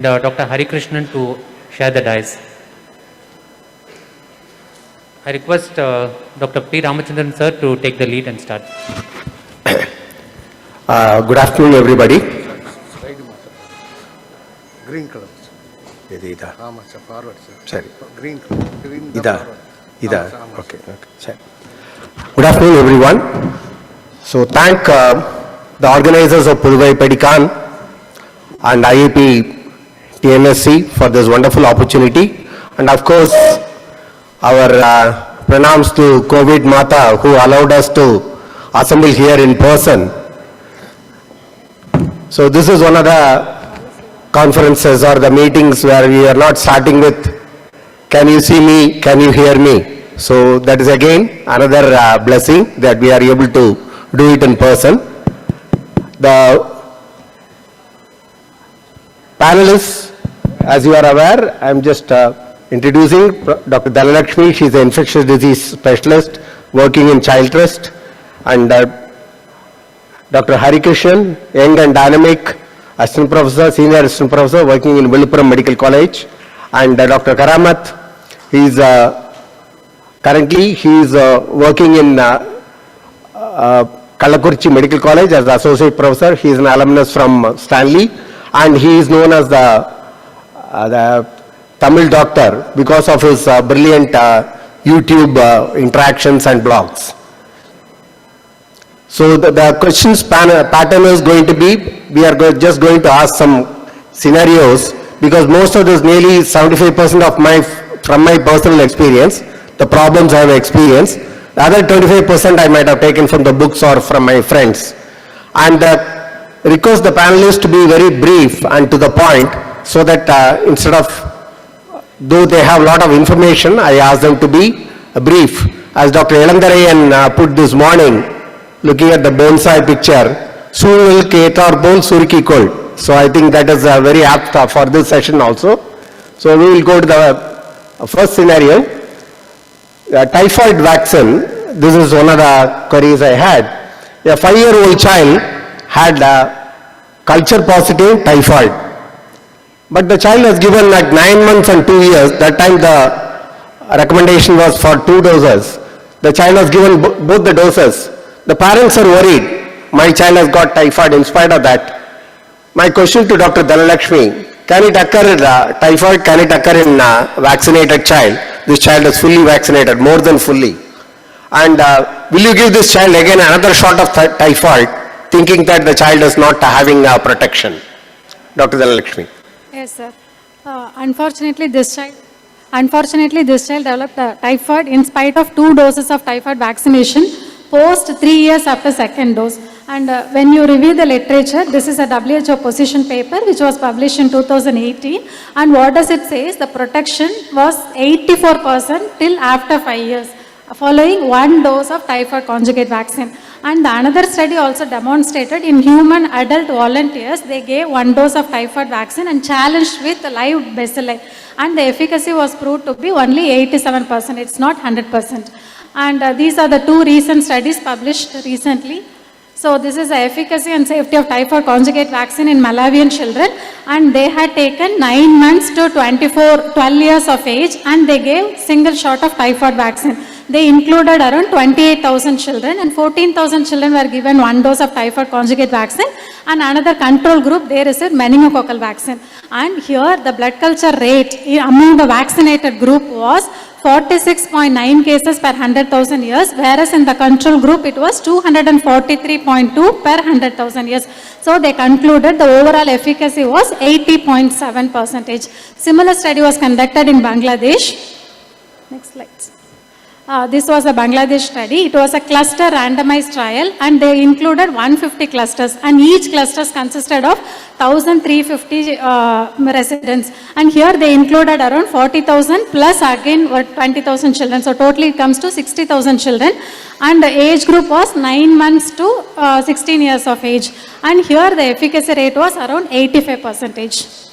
Dr. Harikrishnan to share the dice. I request Dr. P. Ramachandran sir to take the lead and start. Good afternoon, everybody. Green color. Ida. Forward, sir. Sorry. Green color. Green Ida. Okay. Sorry. Good afternoon, everyone. So thank the organizers of Puduvai Pedican and IAP TNSC for this wonderful opportunity, and of course our pranams to COVID Mata who allowed us to assemble here in person. So this is one of the conferences or the meetings where we are not starting with can you see me, can you hear me. So that is again another blessing that we are able to do it in person. The panelists, as you are aware, I am just introducing Dr. Dhanalakshmi. She is an infectious disease specialist working in Child Trust, and Dr. Harikrishnan, young and dynamic assistant professor, senior assistant professor working in Viluppuram Medical College, and Dr. Karamat, currently he is working in Kallakurichi Medical College as associate professor. He is an alumnus from Stanley, and he is known as the Tamil doctor because of his brilliant YouTube interactions and blogs. So the questions pattern is going to be, we are just going to ask some scenarios because most of this, nearly 75% of from my personal experience, the problems I have experienced. The other 25% I might have taken from the books or from my friends. And request the panelists to be very brief and to the point, so that instead of, though they have a lot of information, I ask them to be brief. As Dr. Elandarayan put this morning, looking at the bonsai picture, Soonil Ketar Bol Surki Kol. So I think that is very apt for this session also. So we will go to the first scenario. Typhoid vaccine, this is one of the queries I had. A 5-year-old child had culture positive typhoid. But the child was given like 9 months and 2 years. That time the recommendation was for 2 doses. The child was given both the doses. The parents are worried. My child has got typhoid in spite of that. My question to Dr. Dhanalakshmi, can it occur, typhoid, can it occur in vaccinated child? This child is fully vaccinated, more than fully. And will you give this child again another shot of typhoid, thinking that the child is not having protection? Dr. Dhanalakshmi. Yes, sir. Unfortunately, this child developed typhoid in spite of 2 doses of typhoid vaccination, post 3 years after second dose. And when you review the literature, this is a WHO position paper which was published in 2018. And what does it say? The protection was 84% till after 5 years, following 1 dose of typhoid conjugate vaccine. And the another study also demonstrated in human adult volunteers, they gave 1 dose of typhoid vaccine and challenged with live bacilli. And the efficacy was proved to be only 87%. It's not 100%. And these are the 2 recent studies published recently. So this is the efficacy and safety of typhoid conjugate vaccine in Malawian children, and they had taken 9 months to 12 years of age, and they gave single shot of typhoid vaccine. They included around 28,000 children, and 14,000 children were given 1 dose of typhoid conjugate vaccine, and another control group, they received meningococcal vaccine. And here the blood culture rate among the vaccinated group was 46.9 cases per 100,000 years, whereas in the control group it was 243.2 per 100,000 years. So they concluded the overall efficacy was 80.7%. Similar study was conducted in Bangladesh. Next slide. This was a Bangladesh study. It was a cluster randomized trial, and they included 150 clusters, and each cluster consisted of 1,350 residents. And here they included around 40,000 plus again 20,000 children. So totally it comes to 60,000 children. And the age group was 9 months to 16 years of age. And here the efficacy rate was around 85%.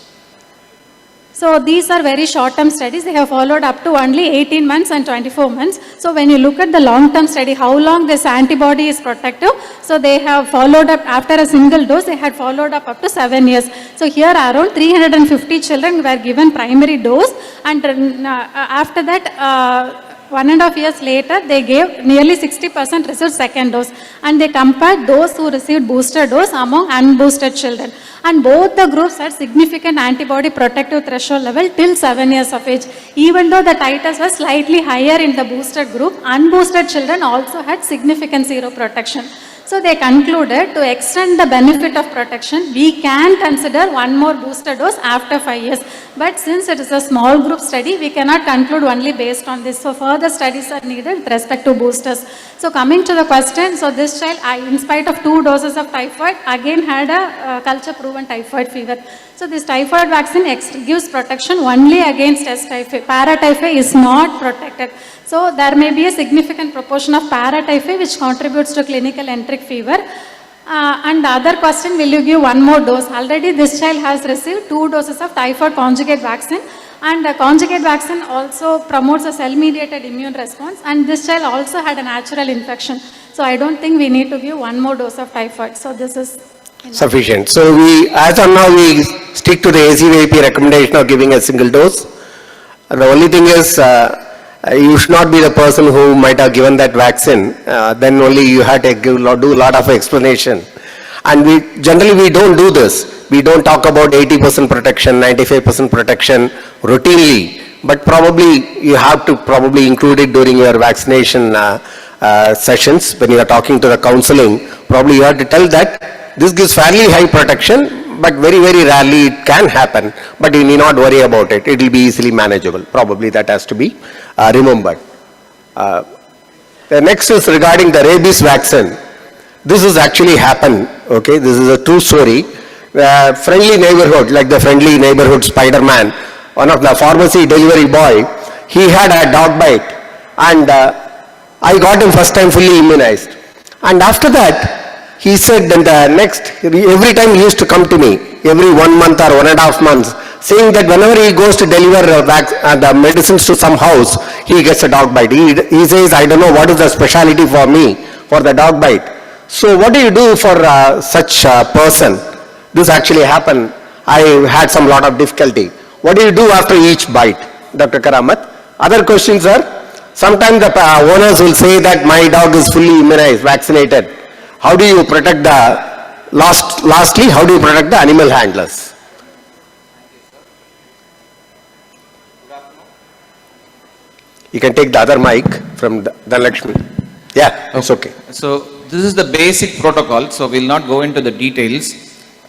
So these are very short-term studies. They have followed up to only 18 months and 24 months. So when you look at the long-term study, how long this antibody is protective, so they have followed up after a single dose, they had followed up to 7 years. So here around 350 children were given primary dose, and after that, 1.5 years later, they gave nearly 60% received second dose, and they compared those who received booster dose among unboosted children. And both the groups had significant antibody protective threshold level till 7 years of age. Even though the titers were slightly higher in the boosted group, unboosted children also had significant zero protection. So they concluded to extend the benefit of protection, we can consider one more booster dose after 5 years. But since it is a small group study, we cannot conclude only based on this. So further studies are needed with respect to boosters. So coming to the question, so this child, in spite of 2 doses of typhoid, again had a culture proven typhoid fever. So this typhoid vaccine gives protection only against S typhoid. Paratyphoid is not protected. So there may be a significant proportion of paratyphoid which contributes to clinical enteric fever. And the other question, will you give one more dose? Already this child has received 2 doses of typhoid conjugate vaccine, and conjugate vaccine also promotes a cell-mediated immune response, and this child also had a natural infection. So I don't think we need to give one more dose of typhoid. So this is sufficient. So we, as of now, we stick to the ACVIP recommendation of giving a single dose. The only thing is, you should not be the person who might have given that vaccine. Then only you had to do a lot of explanation. And we generally don't do this. We don't talk about 80% protection, 95% protection routinely. But probably you have to probably include it during your vaccination sessions when you are talking to the counseling. Probably you have to tell that this gives fairly high protection, but very, very rarely it can happen. But you need not worry about it. It will be easily manageable. Probably that has to be remembered. The next is regarding the rabies vaccine. This has actually happened. Okay, this is a true story. Friendly neighborhood, like the friendly neighborhood Spider-Man, one of the pharmacy delivery boy, he had a dog bite, and I got him first time fully immunized. And after that, he said that the next, every time he used to come to me, every 1 month or 1.5 months, saying that whenever he goes to deliver the medicines to some house, he gets a dog bite. He says, I don't know what is the speciality for me, for the dog bite. So what do you do for such a person? This actually happened. I had some lot of difficulty. What do you do after each bite, Dr. Karamat? Other questions are, sometimes the owners will say that my dog is fully immunized, vaccinated. How do you protect the, lastly, how do you protect the animal handlers? You can take the other mic from Dhanlakshmi. Yeah, it's okay. So this is the basic protocol, so we'll not go into the details.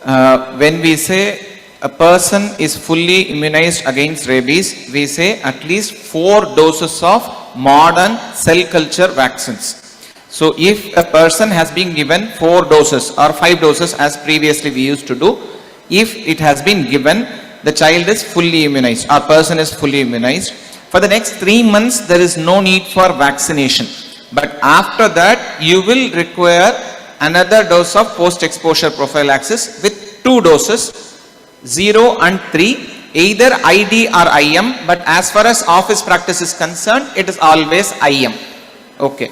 When we say a person is fully immunized against rabies, we say at least 4 doses of modern cell culture vaccines. So if a person has been given 4 doses or 5 doses as previously we used to do, if it has been given, the child is fully immunized, our person is fully immunized. For the next 3 months, there is no need for vaccination. But after that, you will require another dose of post-exposure prophylaxis with 2 doses, 0 and 3, either ID or IM, but as far as office practice is concerned, it is always IM. Okay.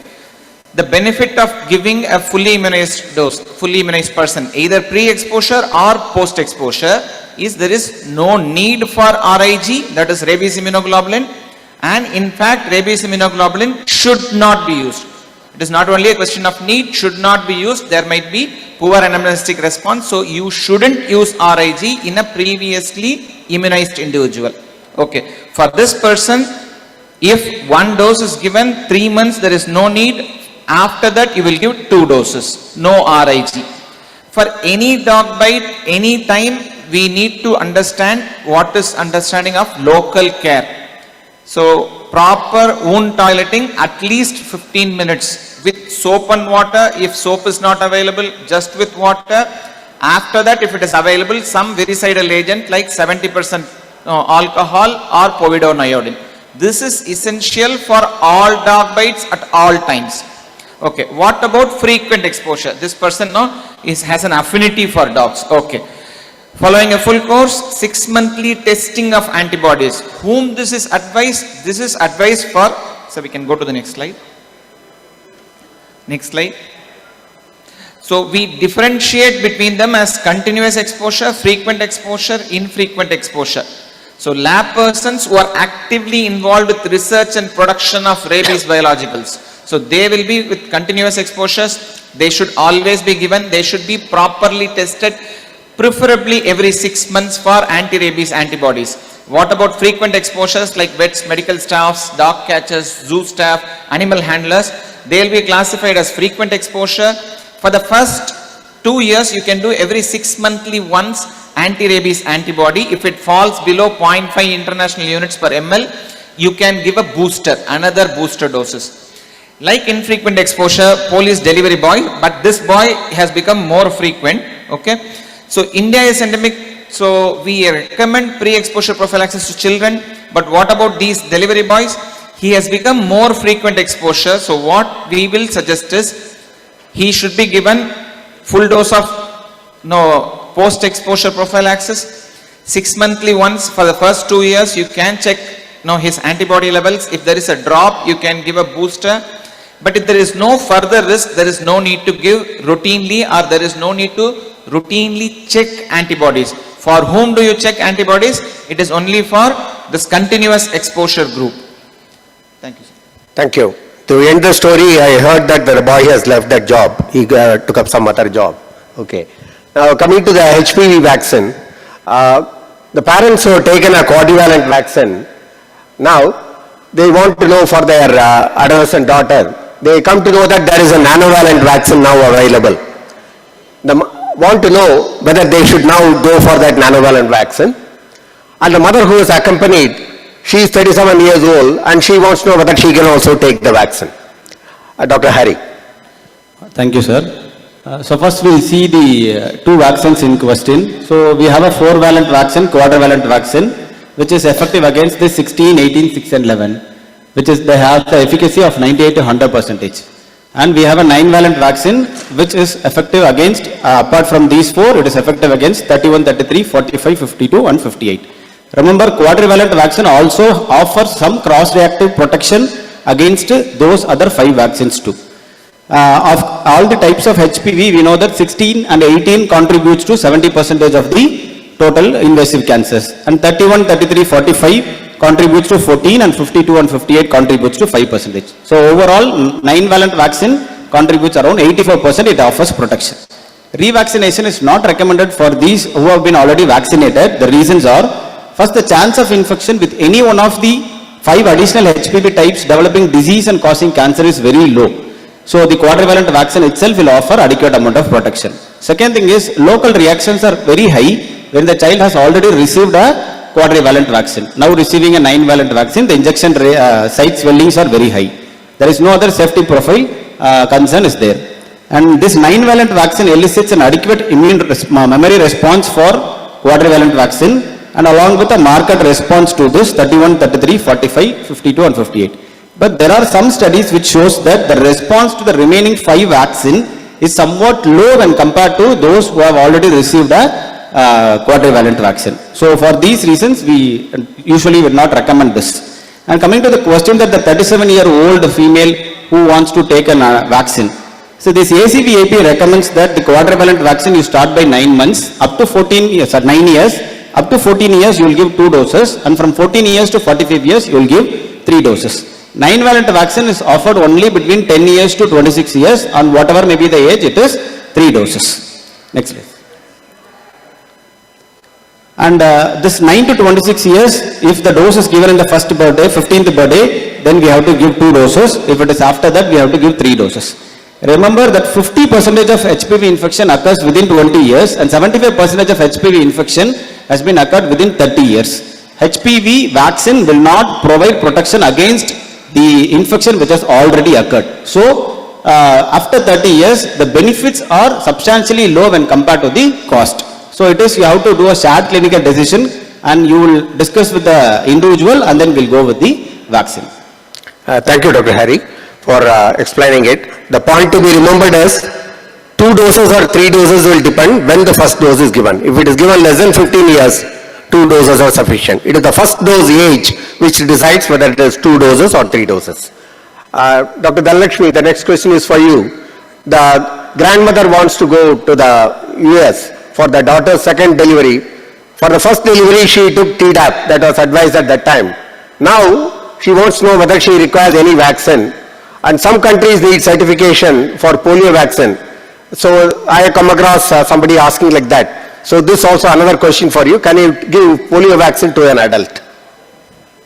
The benefit of giving a fully immunized dose, fully immunized person, either pre-exposure or post-exposure, is there is no need for RIG, that is rabies immunoglobulin, and in fact rabies immunoglobulin should not be used. It is not only a question of need, should not be used, there might be poor anamnestic response, so you shouldn't use RIG in a previously immunized individual. Okay, for this person, if 1 dose is given, 3 months there is no need. After that, you will give 2 doses, no RIG. For any dog bite, any time, we need to understand what is understanding of local care. So, proper wound toileting at least 15 minutes with soap and water. If soap is not available, just with water. After that, if it is available, some virucidal agent like 70% alcohol or povidone-iodine. This is essential for all dog bites at all times. Okay, what about frequent exposure? This person has an affinity for dogs. Okay, Following a full course, 6 monthly testing of antibodies. Whom this is advised? This is advised for, so we can go to the next slide. Next slide. So we differentiate between them as continuous exposure, frequent exposure, infrequent exposure. So lab persons who are actively involved with research and production of rabies biologicals. So they will be with continuous exposures. They should always be given. They should be properly tested, preferably every 6 months for anti-rabies antibodies. What about frequent exposures like vets, medical staffs, dog catchers, zoo staff, animal handlers? They will be classified as frequent exposure. For the first 2 years, you can do every 6 monthly once anti-rabies antibody. If it falls below 0.5 international units per ml, you can give a booster, another booster doses. Like infrequent exposure, police delivery boy, but this boy has become more frequent. Okay. So India is endemic, so we recommend pre-exposure prophylaxis to children. But what about these delivery boys? He has become more frequent exposure. So what we will suggest is he should be given full dose of post-exposure prophylaxis. 6 monthly once for the first 2 years. You can check his antibody levels. If there is a drop, you can give a booster. But if there is no further risk, there is no need to give routinely, or there is no need to routinely check antibodies. For whom do you check antibodies? It is only for this continuous exposure group. Thank you, sir. Thank you. To end the story, I heard that the boy has left that job. He took up some other job. Okay. Now coming to the HPV vaccine, the parents who have taken a quadrivalent vaccine, now they want to know for their adolescent daughter, they come to know that there is a nanovalent vaccine now available. They want to know whether they should now go for that nanovalent vaccine. And the mother who is accompanied, she is 37 years old and she wants to know whether she can also take the vaccine. Dr. Hari. Thank you, sir. So first we will see the two vaccines in question. So we have a 4-valent vaccine, quadrivalent vaccine, which is effective against the 16, 18, 6 and 11, which is they have the efficacy of 98 to 100%. And we have a 9-valent vaccine, which is effective against, apart from these 4, it is effective against 31, 33, 45, 52 and 58. Remember, quadrivalent vaccine also offers some cross-reactive protection against those other 5 vaccines too. Of all the types of HPV, we know that 16 and 18 contributes to 70% of the total invasive cancers, and 31, 33, 45 contributes to 14, and 52 and 58 contributes to 5%. So overall, 9-valent vaccine contributes around 84%, it offers protection. Revaccination is not recommended for these who have been already vaccinated. The reasons are, first, the chance of infection with any one of the 5 additional HPV types developing disease and causing cancer is very low. So the quadrivalent vaccine itself will offer adequate amount of protection. Second thing is, local reactions are very high when the child has already received a quadrivalent vaccine. Now receiving a 9-valent vaccine, the injection site swellings are very high. There is no other safety profile concern is there. And this 9-valent vaccine elicits an adequate memory response for quadrivalent vaccine, and along with a marked response to this 31, 33, 45, 52 and 58. But there are some studies which shows that the response to the remaining 5 vaccine is somewhat low when compared to those who have already received a quadrivalent vaccine. So for these reasons, we usually would not recommend this. And coming to the question that the 37-year-old female who wants to take a vaccine. So this ACVIP recommends that the quadrivalent vaccine you start by 9 months, up to 14 years or 9 years, up to 14 years you will give 2 doses, and from 14 years to 45 years you will give 3 doses. 9-valent vaccine is offered only between 10 years to 26 years, and whatever may be the age, it is 3 doses. Next slide. And this 9 to 26 years, if the dose is given in the first birthday, 15th birthday, then we have to give 2 doses. If it is after that, we have to give 3 doses. Remember that 50% of HPV infection occurs within 20 years, and 75% of HPV infection has been occurred within 30 years. HPV vaccine will not provide protection against the infection which has already occurred. So after 30 years, the benefits are substantially low when compared to the cost. So it is, you have to do a shared clinical decision, and you will discuss with the individual, and then we'll go with the vaccine. Thank you, Dr. Hari, for explaining it. The point to be remembered is, 2 doses or 3 doses will depend when the first dose is given. If it is given less than 15 years, 2 doses are sufficient. It is the first dose age which decides whether it is 2 doses or 3 doses. Dr. Dhanalakshmi, the next question is for you. The grandmother wants to go to the US for the daughter's second delivery. For the first delivery, she took Tdap that was advised at that time. Now, she wants to know whether she requires any vaccine. And some countries need certification for polio vaccine. So, I have come across somebody asking like that. So, this also another question for you. Can you give polio vaccine to an adult?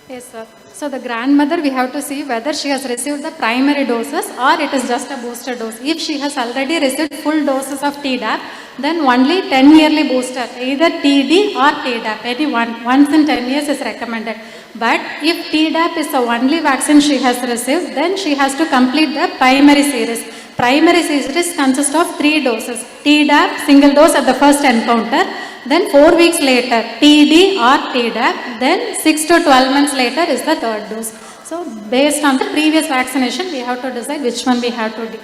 Yes, sir. So the grandmother, we have to see whether she has received the primary doses or it is just a booster dose. If she has already received full doses of Tdap, then only 10-yearly booster, either TD or Tdap, any one, once in 10 years is recommended. But if Tdap is the only vaccine she has received, then she has to complete the primary series. Primary series consists of 3 doses. Tdap, single dose at the first encounter, then 4 weeks later, TD or Tdap, then 6 to 12 months later is the third dose. So, based on the previous vaccination, we have to decide which one we have to do.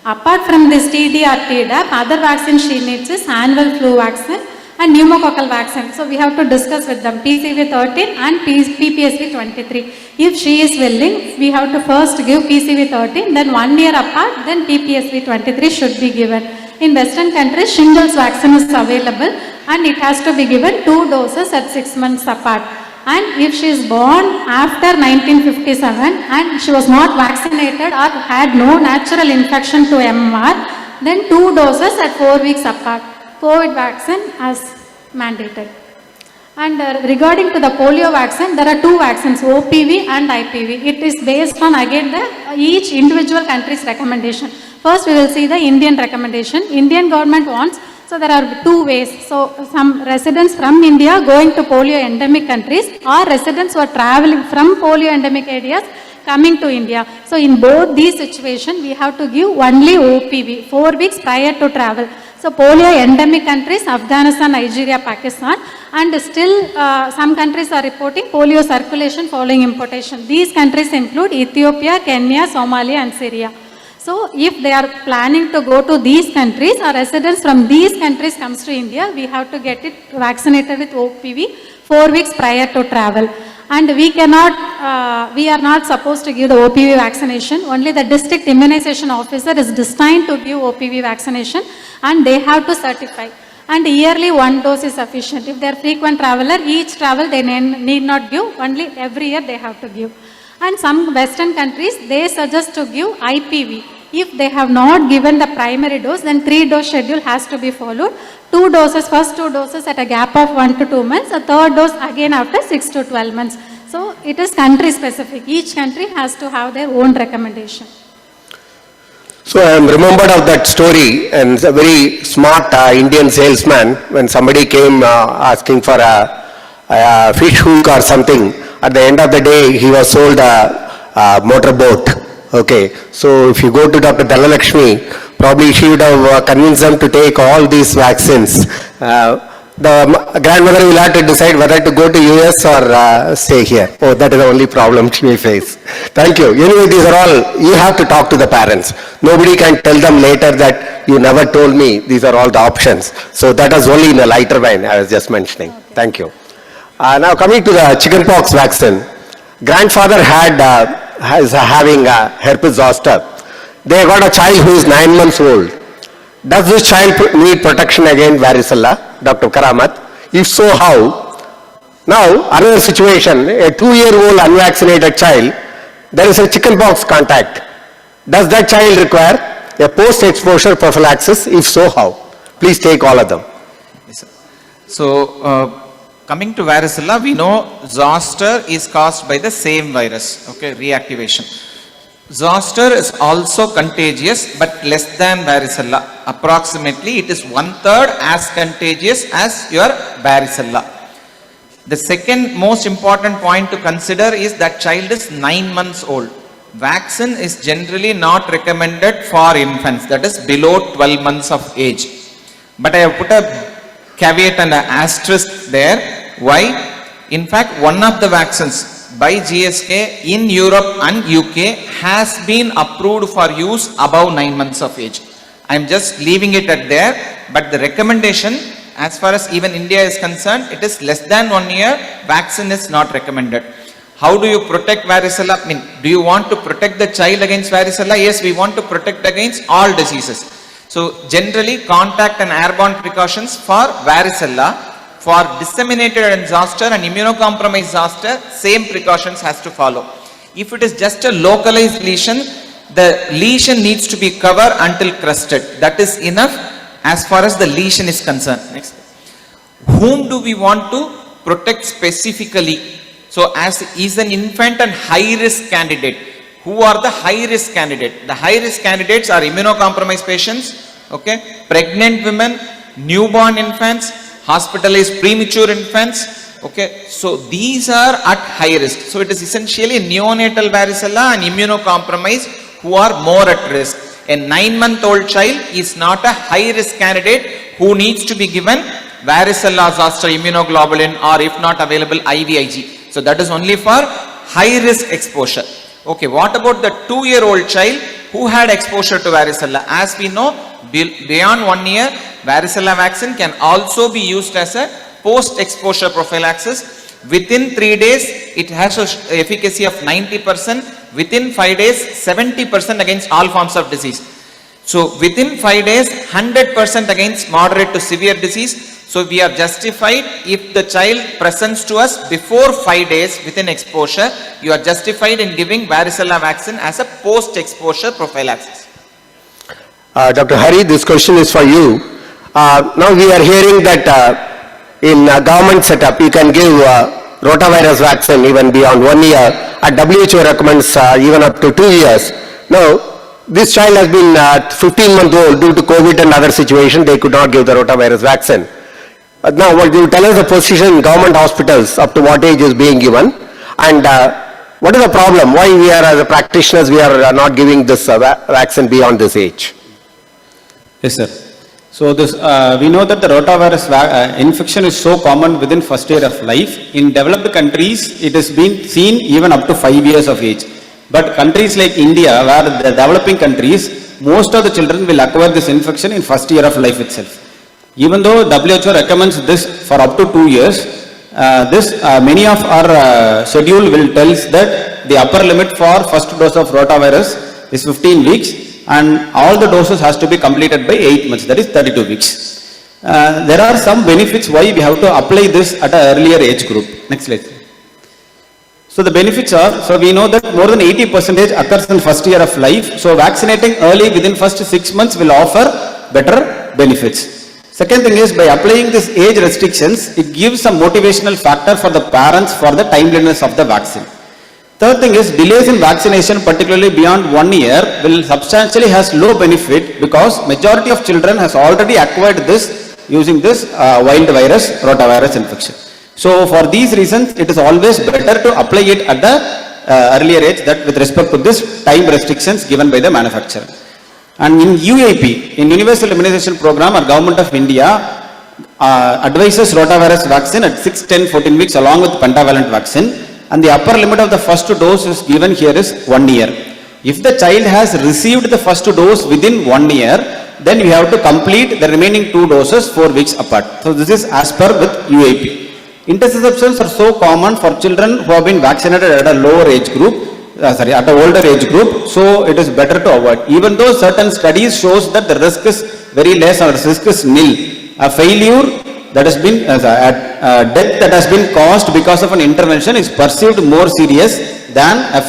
Apart from this TD or Tdap, other vaccine she needs is annual flu vaccine and pneumococcal vaccine. So, we have to discuss with them PCV 13 and PPSV 23. If she is willing, we have to first give PCV 13, then 1 year apart, then PPSV 23 should be given. In Western countries, shingles vaccine is available and it has to be given 2 doses at 6 months apart. And if she is born after 1957 and she was not vaccinated or had no natural infection to MMR, then 2 doses at 4 weeks apart. COVID vaccine as mandated. And regarding to the polio vaccine, there are 2 vaccines, OPV and IPV. It is based on again the each individual country's recommendation. First, we will see the Indian recommendation. Indian government wants, so there are 2 ways. So, some residents from India going to polio endemic countries or residents who are traveling from polio endemic areas coming to India. So, in both these situations, we have to give only OPV, 4 weeks prior to travel. So, polio endemic countries, Afghanistan, Nigeria, Pakistan, and still some countries are reporting polio circulation following importation. These countries include Ethiopia, Kenya, Somalia, and Syria. So, if they are planning to go to these countries or residents from these countries comes to India, we have to get it vaccinated with OPV 4 weeks prior to travel. And we cannot, we are not supposed to give the OPV vaccination. Only the district immunization officer is destined to give OPV vaccination and they have to certify. And yearly 1 dose is sufficient. If they are frequent traveler, each travel they need not give, only every year they have to give. And some Western countries, they suggest to give IPV. If they have not given the primary dose, then 3-dose schedule has to be followed. 2 doses, first 2 doses at a gap of 1 to 2 months, a third dose again after 6 to 12 months. So, it is country specific. Each country has to have their own recommendation. So I am remembered of that story, and a very smart Indian salesman, when somebody came asking for a fish hook or something, at the end of the day he was sold a motorboat. Okay, so if you go to Dr. Dhanalakshmi, probably she would have convinced them to take all these vaccines. The grandmother will have to decide whether to go to US or stay here. Oh, that is the only problem she may face. Thank you. Anyway, these are all, you have to talk to the parents. Nobody can tell them later that you never told me, these are all the options. So that was only in a lighter vein I was just mentioning. Okay. Thank you. Now coming to the chickenpox vaccine. Grandfather is having herpes zoster. They got a child who is 9 months old. Does this child need protection against varicella, Dr. Karamat? If so, how? Now, another situation, a 2-year-old unvaccinated child, there is a chickenpox contact. Does that child require a post-exposure prophylaxis? If so, how? Please take all of them. Yes, sir. So, coming to varicella, we know zoster is caused by the same virus, okay, reactivation. Zoster is also contagious but less than varicella. Approximately it is 1/3 as contagious as your varicella. The second most important point to consider is that child is 9 months old. Vaccine is generally not recommended for infants, that is below 12 months of age. But I have put a caveat and an asterisk there. Why? In fact, one of the vaccines by GSK in Europe and UK has been approved for use above 9 months of age. I'm just leaving it at there, but the recommendation, as far as even India is concerned, it is less than 1 year, vaccine is not recommended. How do you protect varicella? I mean, do you want to protect the child against varicella? Yes, we want to protect against all diseases. So generally, contact and airborne precautions for varicella. For disseminated and zoster and immunocompromised zoster, same precautions has to follow. If it is just a localized lesion, the lesion needs to be covered until crusted. That is enough as far as the lesion is concerned. Next. Whom do we want to protect specifically? So as is an infant and high risk candidate. Who are the high risk candidate? The high risk candidates are immunocompromised patients, okay, pregnant women, newborn infants, hospitalized premature infants, okay. So these are at high risk. So it is essentially neonatal varicella and immunocompromised who are more at risk. A 9-month-old child is not a high risk candidate who needs to be given varicella zoster immunoglobulin, or if not available, IVIG. So that is only for high risk exposure. Okay, what about the 2-year-old child who had exposure to varicella? As we know, beyond 1 year, varicella vaccine can also be used as a post-exposure prophylaxis. Within 3 days, it has an efficacy of 90%. Within 5 days, 70% against all forms of disease. So within 5 days, 100% against moderate to severe disease. So we are justified if the child presents to us before 5 days within exposure, you are justified in giving varicella vaccine as a post-exposure prophylaxis. Dr. Hari, this question is for you. Now we are hearing that in government setup, you can give rotavirus vaccine even beyond 1 year, and WHO recommends even up to 2 years. Now, this child has been 15-month-old due to COVID and other situations, they could not give the rotavirus vaccine. Now, what you tell us the position in government hospitals up to what age is being given, and what is the problem? Why we are as a practitioners, we are not giving this vaccine beyond this age? Yes, sir. So this, we know that the rotavirus infection is so common within first year of life. In developed countries, it has been seen even up to 5 years of age. But countries like India, where the developing countries, most of the children will acquire this infection in first year of life itself. Even though WHO recommends this for up to 2 years, many of our schedule will tell us that the upper limit for first dose of rotavirus is 15 weeks. And all the doses has to be completed by 8 months, that is 32 weeks. There are some benefits why we have to apply this at an earlier age group. Next slide. So the benefits are, so we know that more than 80% occurs in first year of life. So vaccinating early within first 6 months will offer better benefits. Second thing is, by applying this age restrictions, it gives some motivational factor for the parents for the timeliness of the vaccine. Third thing is, delays in vaccination, particularly beyond 1 year, will substantially has low benefit because majority of children has already acquired this using this wild virus, rotavirus infection. So for these reasons, it is always better to apply it at the earlier age, that with respect to this time restrictions given by the manufacturer. And in UAP, in Universal Immunization Program, our Government of India advises rotavirus vaccine at 6, 10, 14 weeks along with pentavalent vaccine. And the upper limit of the first dose is given here is 1 year. If the child has received the first dose within 1 year, then we have to complete the remaining 2 doses 4 weeks apart. So this is as per with UAP. Interceptions are so common for children who have been vaccinated at a lower age group, at an older age group, so it is better to avoid. Even though certain studies shows that the risk is very less or the risk is nil, a failure that has been, death that has been caused because of an intervention is perceived more serious than a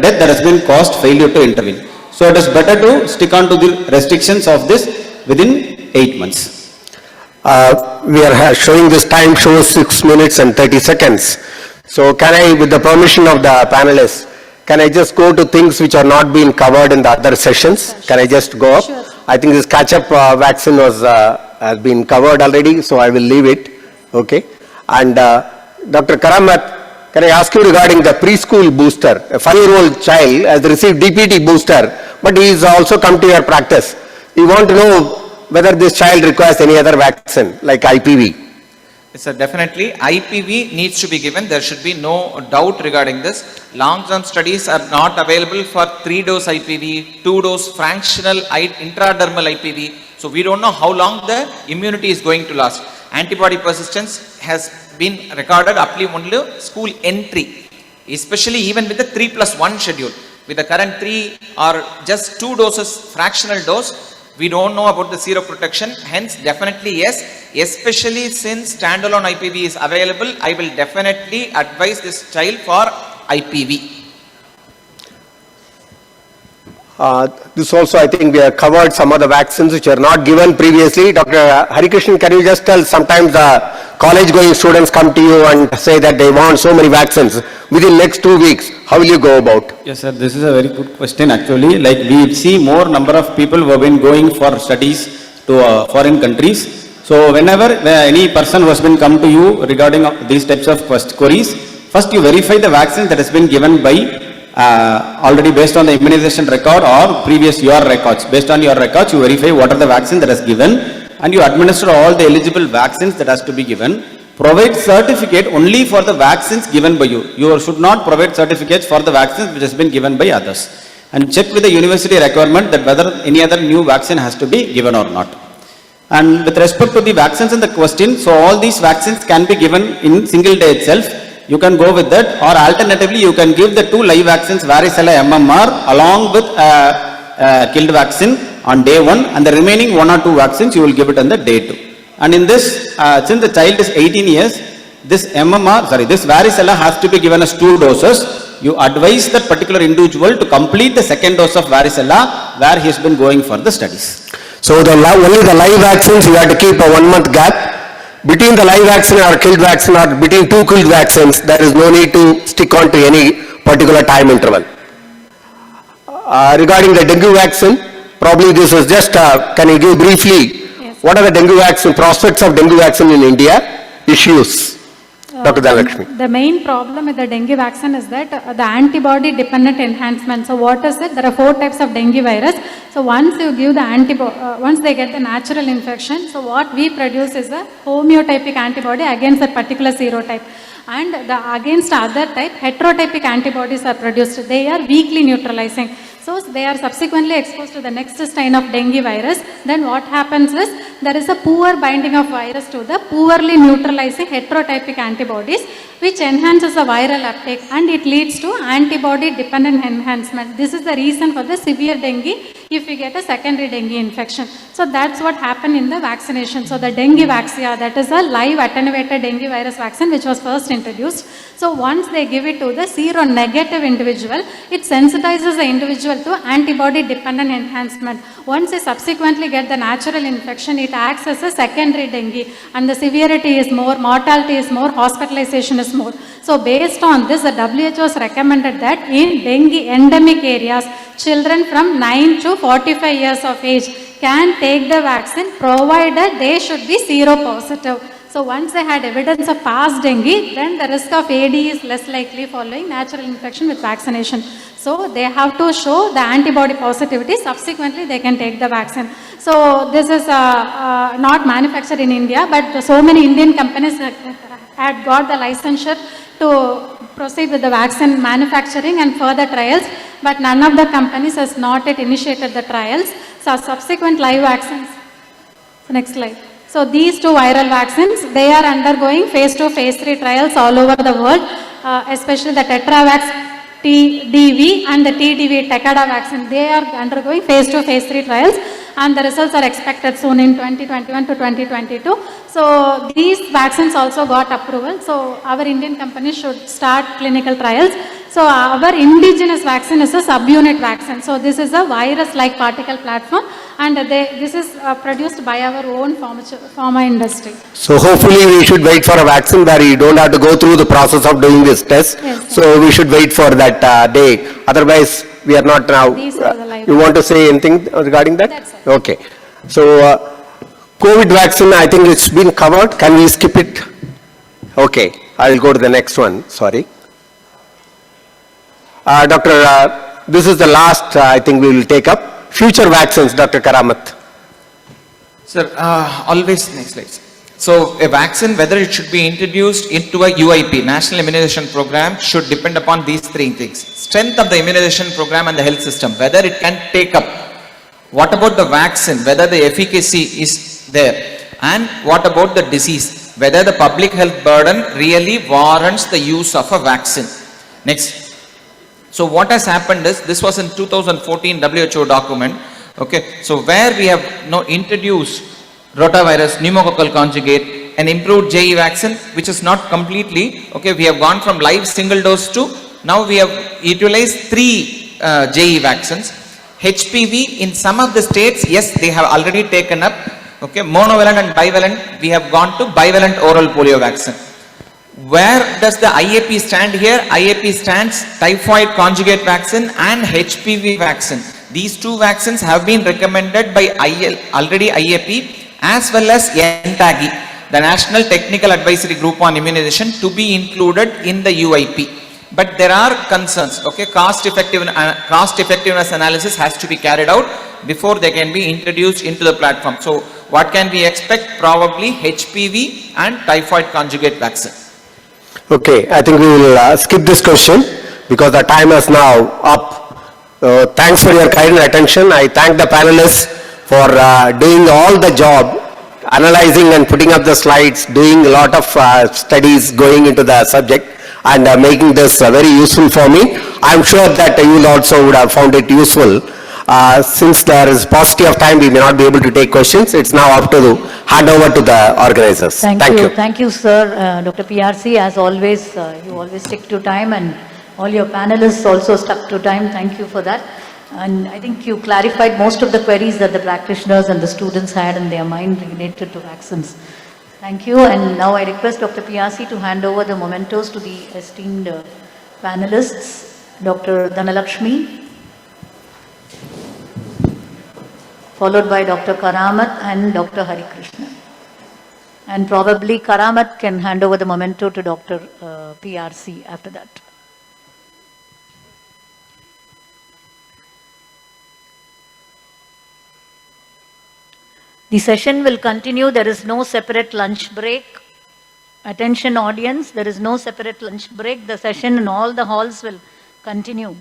death that has been caused failure to intervene. So it is better to stick on to the restrictions of this within 8 months. We are showing this time shows 6 minutes and 30 seconds. So can I, with the permission of the panelists, can I just go to things which are not being covered in the other sessions? Can I just go up? Sure. I think this catch-up vaccine was has been covered already, so I will leave it. Okay. And Dr. Karamat, can I ask you regarding the preschool booster? A 5-year-old child has received DPT booster, but he is also come to your practice. You want to know whether this child requires any other vaccine like IPV. So definitely IPV needs to be given. There should be no doubt regarding this. Long-term studies are not available for 3-dose IPV, 2-dose fractional intradermal IPV. So we don't know how long the immunity is going to last. Antibody persistence has been recorded up to only school entry, especially even with the 3+1 schedule. With the current 3 or just 2 doses, fractional dose, we don't know about the seroprotection. Hence, definitely yes, especially since standalone IPV is available, I will definitely advise this child for IPV. This also, I think we have covered some of the vaccines which are not given previously. Dr. Harikrishnan, can you just tell, sometimes the college-going students come to you and say that they want so many vaccines within next 2 weeks. How will you go about? Yes, sir, this is a very good question actually. Like we see more number of people who have been going for studies to foreign countries. So whenever any person who has been come to you regarding these types of queries, first you verify the vaccine that has been given by already based on the immunization record or previous your records. Based on your records, you verify what are the vaccines that has given and you administer all the eligible vaccines that has to be given. Provide certificate only for the vaccines given by you. You should not provide certificates for the vaccines which has been given by others. And check with the university requirement that whether any other new vaccine has to be given or not. And with respect to the vaccines in the question, so all these vaccines can be given in single day itself. You can go with that, or alternatively you can give the 2 live vaccines, varicella MMR along with killed vaccine on day 1 and the remaining 1 or 2 vaccines you will give it on the day 2. And in this, since the child is 18 years, this varicella has to be given as 2 doses. You advise that particular individual to complete the 2nd dose of varicella where he has been going for the studies. So only the live vaccines you have to keep a 1 month gap. Between the live vaccine or killed vaccine or between 2 killed vaccines, there is no need to stick on to any particular time interval. Regarding the dengue vaccine, probably this is just, can you give briefly, Yes. what are the dengue vaccine, prospects of dengue vaccine in India, issues? Dr. Dhanalakshmi. The main problem with the dengue vaccine is that the antibody dependent enhancement. So what is it? There are 4 types of dengue virus. So once you give the once they get the natural infection, so what we produce is a homeotypic antibody against that particular serotype. And against other type, heterotypic antibodies are produced. They are weakly neutralizing. So they are subsequently exposed to the next strain of dengue virus. Then what happens is there is a poor binding of virus to the poorly neutralizing heterotypic antibodies, which enhances the viral uptake and it leads to antibody dependent enhancement. This is the reason for the severe dengue if we get a secondary dengue infection. So that's what happened in the vaccination. So the dengue vaccine, that is a live attenuated dengue virus vaccine which was first introduced. So once they give it to the seronegative individual, it sensitizes the individual to antibody dependent enhancement. Once they subsequently get the natural infection, it acts as a secondary dengue and the severity is more, mortality is more, hospitalization is more. So based on this, the WHO has recommended that in dengue endemic areas, children from 9 to 45 years of age can take the vaccine provided they should be seropositive. So once they had evidence of past dengue, then the risk of AD is less likely following natural infection with vaccination. So they have to show the antibody positivity, subsequently they can take the vaccine. So this is not manufactured in India, but so many Indian companies had got the licensure to proceed with the vaccine manufacturing and further trials, but none of the companies has not yet initiated the trials. So subsequent live vaccines. So next slide. So these 2 viral vaccines, they are undergoing phase 2, phase 3 trials all over the world, especially the Tetravax TDV and the TDV Takeda vaccine. They are undergoing phase 2, phase 3 trials and the results are expected soon in 2021 to 2022. So these vaccines also got approval. So our Indian companies should start clinical trials. So our indigenous vaccine is a subunit vaccine. So this is a virus-like particle platform and this is produced by our own pharma industry. So hopefully we should wait for a vaccine where you don't have to go through the process of doing this test. Yes, so we should wait for that day. Otherwise, we are not now. These are the live You want to say anything regarding that? That's it. Okay. So COVID vaccine, I think it's been covered. Can we skip it? Okay. I will go to the next one. Sorry. Doctor, this is the last I think we will take up. Future vaccines, Dr. Karamat. Sir, always next slide. So a vaccine, whether it should be introduced into a UIP, National Immunization Program, should depend upon these three things. Strength of the immunization program and the health system, whether it can take up. What about the vaccine, whether the efficacy is there? And what about the disease, whether the public health burden really warrants the use of a vaccine. Next. So what has happened is, this was in 2014 WHO document, okay, so where we have introduced rotavirus, pneumococcal conjugate, an improved JE vaccine, which is not completely, okay, we have gone from live single dose to, now we have utilized 3 JE vaccines. HPV in some of the states, yes, they have already taken up, okay, monovalent and bivalent, we have gone to bivalent oral polio vaccine. Where does the IAP stand here? IAP stands typhoid conjugate vaccine and HPV vaccine. These 2 vaccines have been recommended by already IAP as well as NTAGI, the National Technical Advisory Group on Immunization, to be included in the UIP. But there are concerns, okay, cost effectiveness analysis has to be carried out before they can be introduced into the platform. So what can we expect? Probably HPV and typhoid conjugate vaccine. Okay, I think we will skip this question because the time is now up. Thanks for your kind attention. I thank the panelists for doing all the job, analyzing and putting up the slides, doing a lot of studies going into the subject, and making this very useful for me. I'm sure that you also would have found it useful. Since there is paucity of time, we may not be able to take questions. It's now up to hand over to the organizers. Thank you. Thank you, sir. Dr. PRC, as always, you always stick to time, and all your panelists also stuck to time. Thank you for that. And I think you clarified most of the queries that the practitioners and the students had in their mind related to vaccines. Thank you. And now I request Dr. PRC to hand over the mementos to the esteemed panelists. Dr. Dhanalakshmi, followed by Dr. Karamat and Dr. Hari Krishna. And probably Karamat can hand over the memento to Dr. PRC after that. The session will continue. There is no separate lunch break. Attention audience, there is no separate lunch break. The session in all the halls will continue.